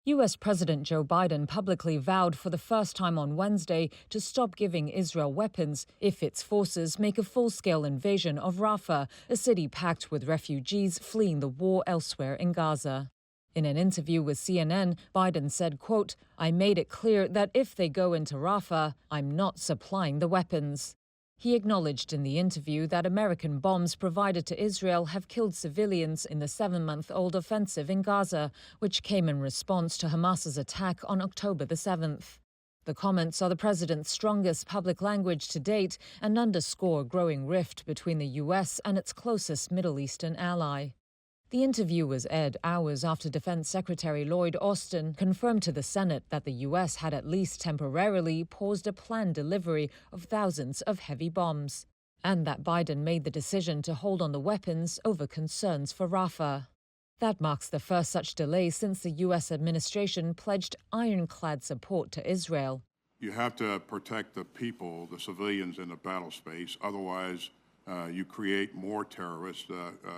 U.S. President Joe Biden publicly vowed for the first time on Wednesday to stop giving Israel weapons if its forces make a full-scale invasion of Rafah, a city packed with refugees fleeing the war elsewhere in Gaza. In an interview with CNN, Biden said, quote, "I made it clear that if they go into Rafah, I'm not supplying the weapons." He acknowledged in the interview that American bombs provided to Israel have killed civilians in the 7-month-old offensive in Gaza, which came in response to Hamas's attack on October the 7th. The comments are the president's strongest public language to date and underscore a growing rift between the U.S. and its closest Middle Eastern ally. The interview was aired hours after Defense Secretary Lloyd Austin confirmed to the Senate that the U.S. had at least temporarily paused a planned delivery of thousands of heavy bombs, and that Biden made the decision to hold on the weapons over concerns for Rafah. That marks the first such delay since the U.S. administration pledged ironclad support to Israel. You have to protect the people, the civilians in the battle space. Otherwise, you create more terrorists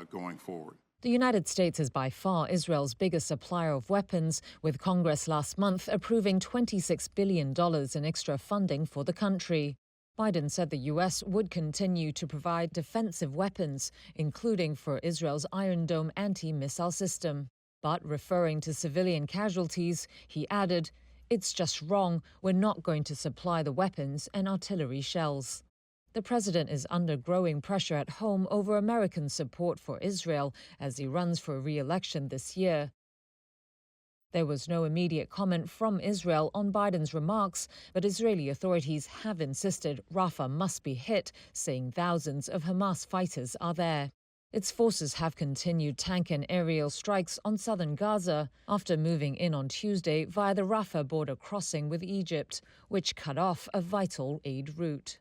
going forward. The United States is by far Israel's biggest supplier of weapons, with Congress last month approving $26 billion in extra funding for the country. Biden said the U.S. would continue to provide defensive weapons, including for Israel's Iron Dome anti-missile system. But referring to civilian casualties, he added, "It's just wrong. We're not going to supply the weapons and artillery shells." The president is under growing pressure at home over American support for Israel as he runs for re-election this year. There was no immediate comment from Israel on Biden's remarks, but Israeli authorities have insisted Rafah must be hit, saying thousands of Hamas fighters are there. Its forces have continued tank and aerial strikes on southern Gaza after moving in on Tuesday via the Rafah border crossing with Egypt, which cut off a vital aid route.